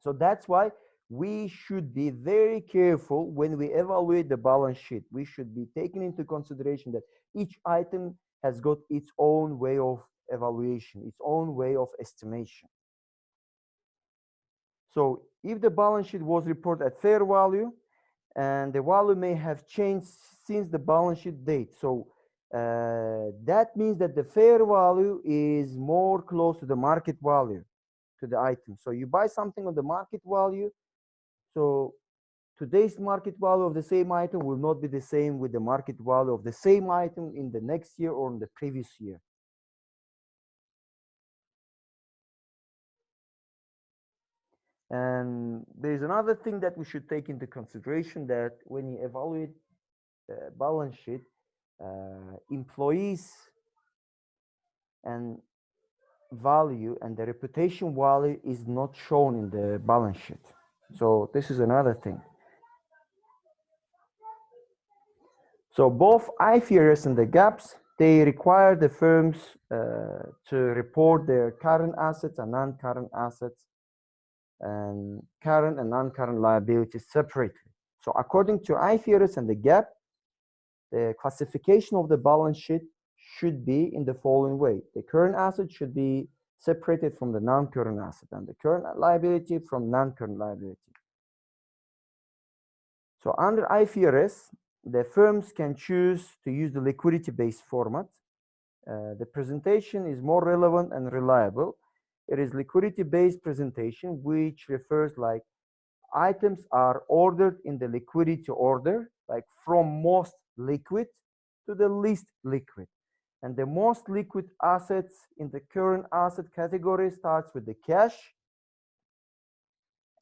So that's why we should be very careful when we evaluate the balance sheet. We should be taking into consideration that each item has got its own way of evaluation, its own way of estimation. So if the balance sheet was reported at fair value, and the value may have changed since the balance sheet date. So that means that the fair value is more close to the market value to the item. So you buy something on the market value. So today's market value of the same item will not be the same with the market value of the same item in the next year or in the previous year. And there's another thing that we should take into consideration, that when you evaluate the balance sheet, employees and value and the reputation value is not shown in the balance sheet. So this is another thing. So both IFRS and the GAAPs, they require the firms to report their current assets and non-current assets and current and non-current liabilities separately. So according to IFRS and the GAAP, the classification of the balance sheet should be in the following way. The current asset should be separated from the non-current asset, and the current liability from non-current liability. So under IFRS, the firms can choose to use the liquidity-based format. The presentation is more relevant and reliable. It is liquidity-based presentation, which refers like items are ordered in the liquidity order, like from most liquid to the least liquid. And the most liquid assets in the current asset category starts with the cash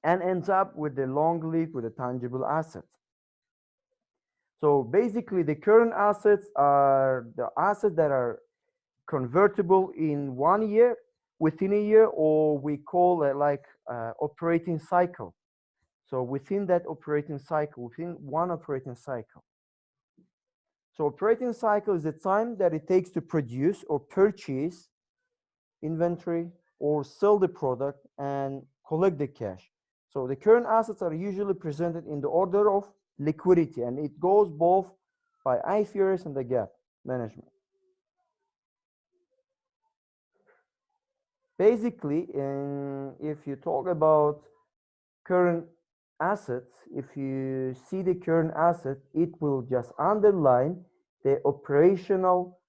and ends up with the long lived with the tangible asset. So basically the current assets are the assets that are convertible in 1 year, within a year, or we call it like operating cycle. So within that operating cycle, within one operating cycle. So operating cycle is the time that it takes to produce or purchase inventory or sell the product and collect the cash. So the current assets are usually presented in the order of liquidity, and it goes both by IFRS and the GAAP management. Basically, if you talk about current assets, if you see the current asset, it will just underline the operational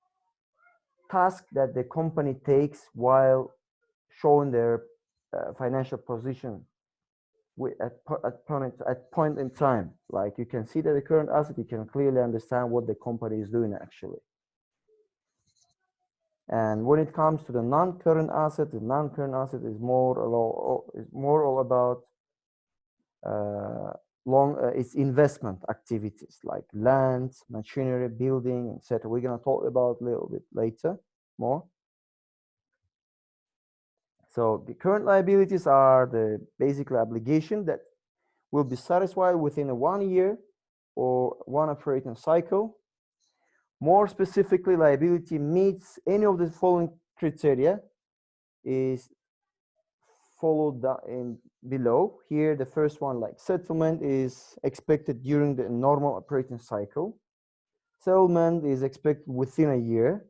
task that the company takes while showing their financial position at point in time. Like you can see that the current asset, you can clearly understand what the company is doing actually. And when it comes to the non-current asset, the non-current asset is more all about its investment activities like land, machinery, building, etc. We're going to talk about a little bit later. more. So the current liabilities are the basically obligation that will be satisfied within a 1 year or one operating cycle. More specifically, liability meets any of the following criteria is followed in below. Here, the first one, like settlement, is expected during the normal operating cycle. Settlement is expected within a year.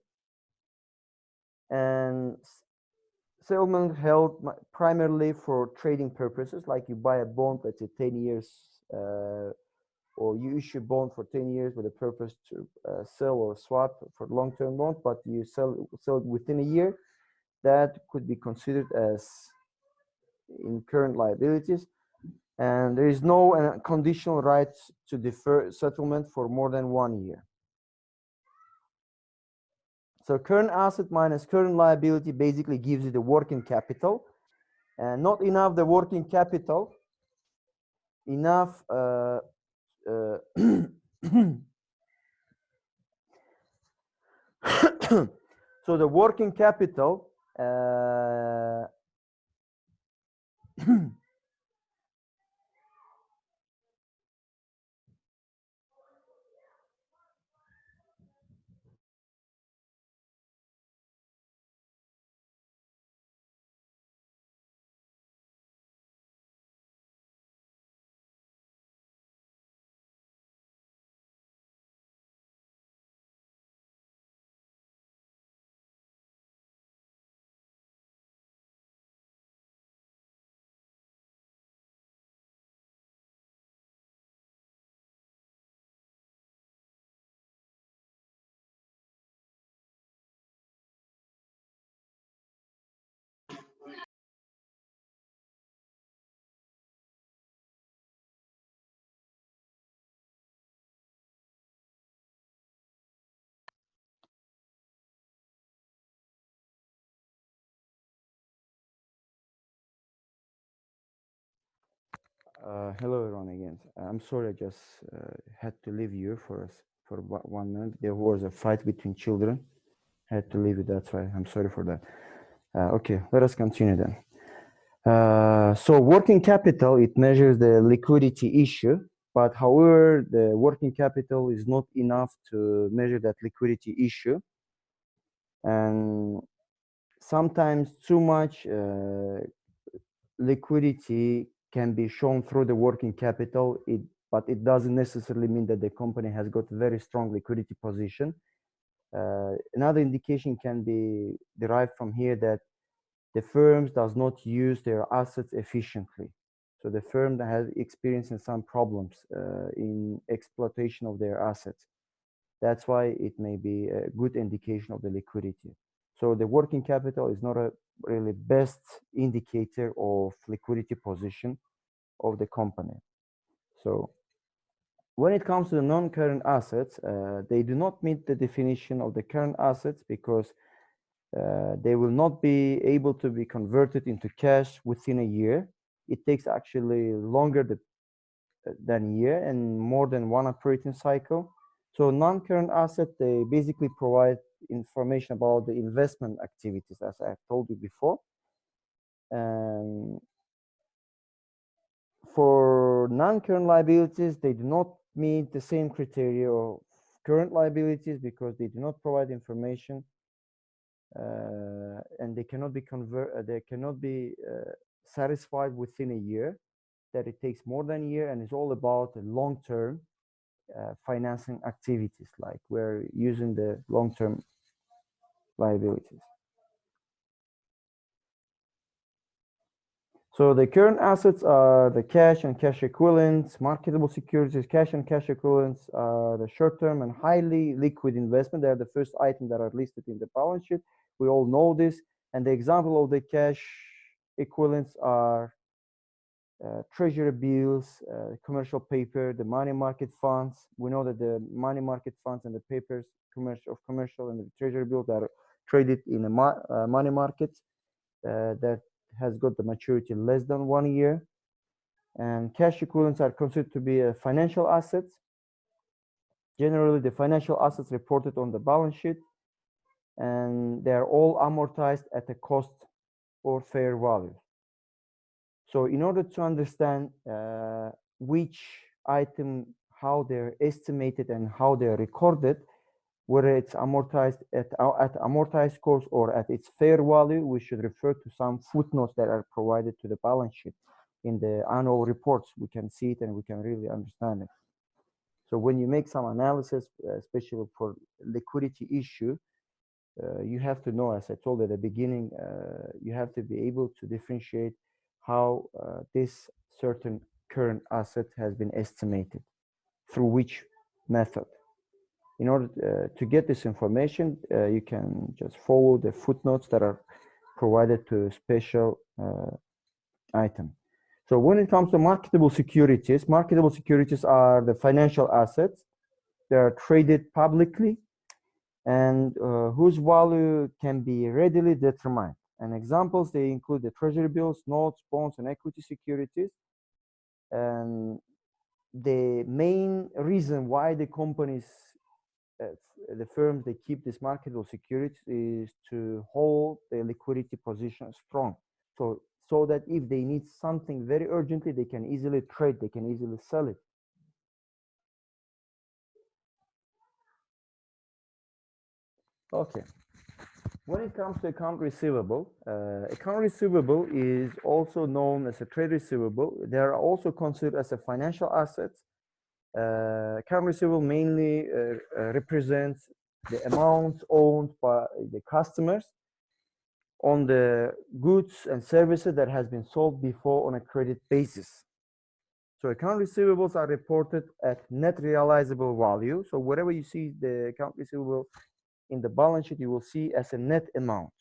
And settlement held primarily for trading purposes, like you buy a bond, let's say 10 years, or you issue a bond for 10 years with a purpose to sell or swap for long-term bond, but you sell it within a year. That could be considered as in current liabilities. And there is no conditional right to defer settlement for more than 1 year. So current asset minus current liability basically gives you the working capital, and not enough the working capital, enough so the working capital hello everyone again. I'm sorry, I just had to leave you for 1 minute. There was a fight between children. I had to leave it, that's why I'm sorry for that. Okay, let us continue then. So working capital, it measures the liquidity issue, but however, the working capital is not enough to measure that liquidity issue. And sometimes too much liquidity can be shown through the working capital, but it doesn't necessarily mean that the company has got a very strong liquidity position. Another indication can be derived from here that the firm does not use their assets efficiently. So the firm that has experiencing some problems in exploitation of their assets. That's why it may be a good indication of the liquidity. So the working capital is not a really best indicator of liquidity position of the company. So when it comes to the non-current assets, they do not meet the definition of the current assets because they will not be able to be converted into cash within a year. It takes actually longer than a year and more than one operating cycle. So non-current asset, they basically provide information about the investment activities, as I told you before. For non-current liabilities, they do not meet the same criteria of current liabilities because they do not provide information, and they cannot be satisfied within a year. That it takes more than a year, and it's all about the long-term financing activities, like we're using the long-term liabilities. So the current assets are the cash and cash equivalents, marketable securities, cash and cash equivalents are the short-term and highly liquid investment. They are the first item that are listed in the balance sheet. We all know this. And the example of the cash equivalents are treasury bills, commercial paper, the money market funds. We know that the money market funds and the papers commercial and the treasury bills that are traded in a money market that has got the maturity less than 1 year. And cash equivalents are considered to be financial assets. Generally, the financial assets reported on the balance sheet. and they're all amortized at a cost or fair value. So in order to understand which item, how they're estimated and how they're recorded, whether it's amortized at amortized cost or at its fair value, we should refer to some footnotes that are provided to the balance sheet. In the annual reports, we can see it and we can really understand it. So when you make some analysis, especially for liquidity issue, you have to know, as I told at the beginning, you have to be able to differentiate how this certain current asset has been estimated, through which method. In order to get this information, you can just follow the footnotes that are provided to a special item. So when it comes to marketable securities are the financial assets. They are traded publicly and whose value can be readily determined. And examples, they include the treasury bills, notes, bonds, and equity securities. And the main reason why the companies, the firms, they keep these marketable securities is to hold the liquidity position strong. So that if they need something very urgently, they can easily trade, they can easily sell it. Okay. When it comes to account receivable is also known as a trade receivable. They are also considered as a financial asset. Account receivable mainly represents the amounts owned by the customers on the goods and services that has been sold before on a credit basis. So account receivables are reported at net realizable value. So whatever you see the account receivable in the balance sheet, you will see as a net amount,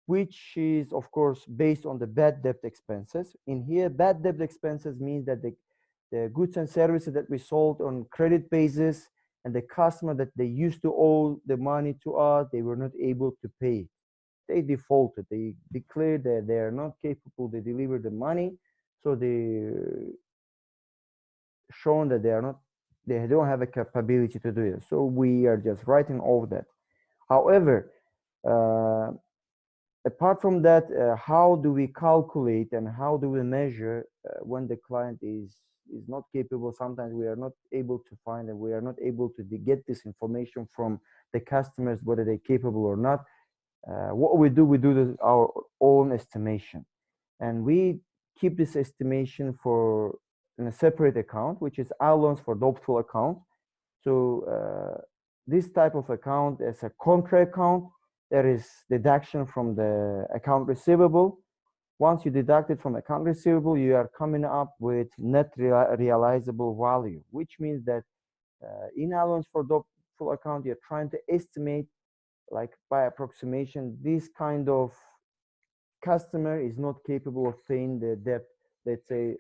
which is of course based on the bad debt expenses. In here, bad debt expenses means that the goods and services that we sold on credit basis and the customer that they used to owe the money to us, they were not able to pay. They defaulted, they declared that they are not capable to deliver the money, so they shown that they don't have a capability to do it. So we are just writing off that. However, apart from that, how do we calculate and how do we measure when the client is not capable? Sometimes we are not able to find and we are not able to get this information from the customers, whether they're capable or not. What we do our own estimation, and we keep this estimation in a separate account, which is allowance for doubtful account. So this type of account is a contra account. There is deduction from the account receivable. Once you deduct it from account receivable, you are coming up with net realizable value, which means that in allowance for doubtful account, you're trying to estimate, like by approximation, this kind of customer is not capable of paying the debt. Let's say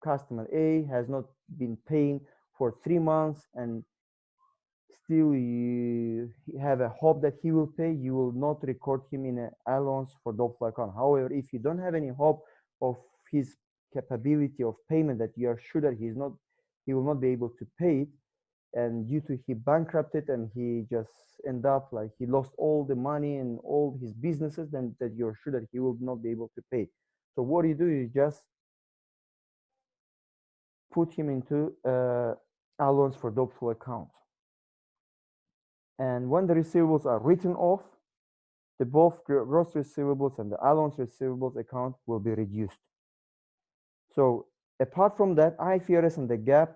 customer A has not been paying for 3 months and still you have a hope that he will pay, you will not record him in an allowance for doubtful account. However, if you don't have any hope of his capability of payment, that you are sure that he will not be able to pay it, and due to he bankrupted and he just end up like he lost all the money and all his businesses, then that you're sure that he will not be able to pay. So what you do is just put him into allowance for doubtful account. And when the receivables are written off, the both gross receivables and the allowance receivables account will be reduced. So apart from that, IFRS and the GAAP,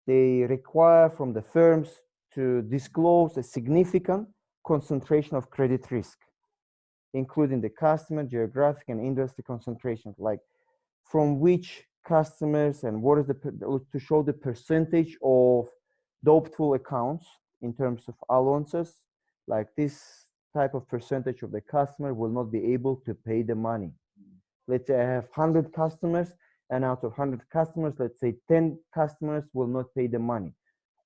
they require from the firms to disclose a significant concentration of credit risk, including the customer, geographic, and industry concentrations, like from which customers and what is to show the percentage of doubtful accounts in terms of allowances. Like this type of percentage of the customer will not be able to pay the money. Let's say I have 100 customers, and out of 100 customers, let's say 10 customers will not pay the money.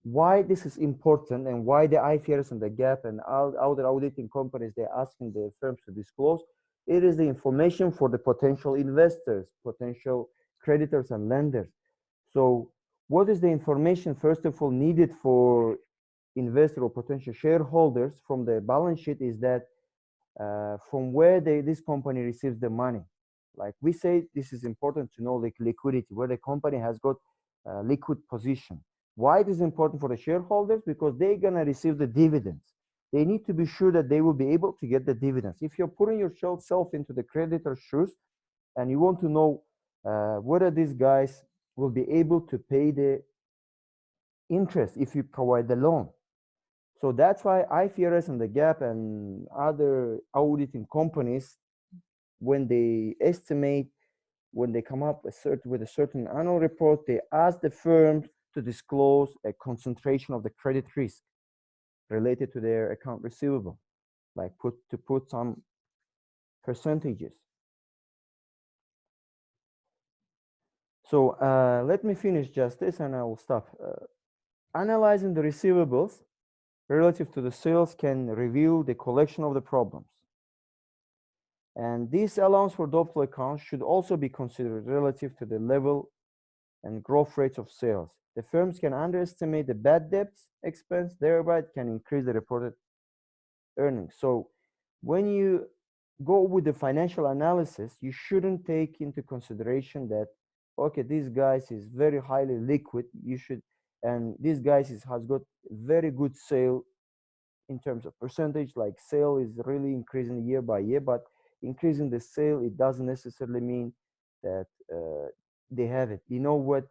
Why this is important and why the IFRS and the GAAP and other auditing companies, they're asking the firms to disclose, it is the information for the potential investors, potential creditors and lenders. So what is the information, first of all, needed for investor or potential shareholders from the balance sheet is that from where this company receives the money. Like we say, this is important to know, like liquidity, where the company has got liquid position. Why it is important for the shareholders? Because they're gonna receive the dividends. They need to be sure that they will be able to get the dividends. If you're putting yourself into the creditor's shoes and you want to know whether these guys will be able to pay the interest if you provide the loan. So that's why IFRS and the GAAP and other auditing companies, when they estimate, when they come up with a certain annual report, they ask the firms to disclose a concentration of the credit risk related to their account receivable, like put some percentages. So let me finish just this and I will stop. Analyzing the receivables relative to the sales can reveal the collection of the problems. And this allowance for doubtful accounts should also be considered relative to the level and growth rates of sales. The firms can underestimate the bad debts expense, thereby it can increase the reported earnings. So when you go with the financial analysis, you shouldn't take into consideration that, okay, this guy is very highly liquid, and this guy has got very good sale in terms of percentage, like sale is really increasing year by year, but increasing the sale, it doesn't necessarily mean that they have it. You know what,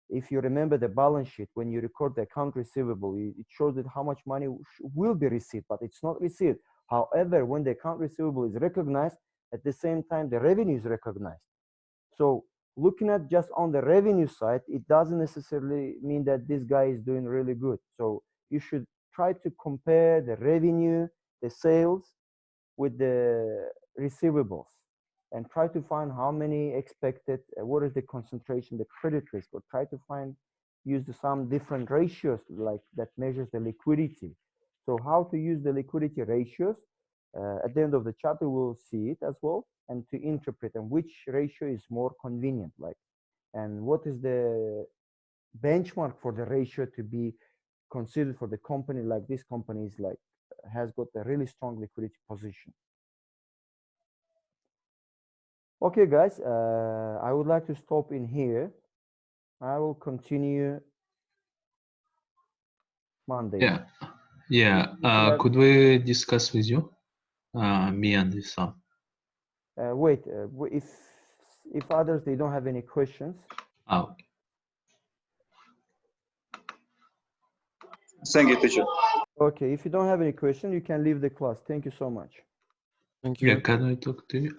if you remember the balance sheet, when you record the account receivable, it shows that how much money will be received, but it's not received. However, when the account receivable is recognized, at the same time, the revenue is recognized. So looking at just on the revenue side, it doesn't necessarily mean that this guy is doing really good. So you should try to compare the revenue, the sales with the receivables and try to find how many expected, what is the concentration, the credit risk, or try to use some different ratios like that measures the liquidity. So how to use the liquidity ratios, at the end of the chapter, we'll see it as well, and to interpret and which ratio is more convenient, like, and what is the benchmark for the ratio to be considered for the company, like this company is like has got a really strong liquidity position. Okay, guys, I would like to stop in here. I will continue Monday. Yeah. Could we discuss with you, me and Isam? Wait, if others they don't have any questions. Okay. Thank you, teacher. Okay, if you don't have any question, you can leave the class. Thank you so much. Thank Yeah, you. can I talk to you?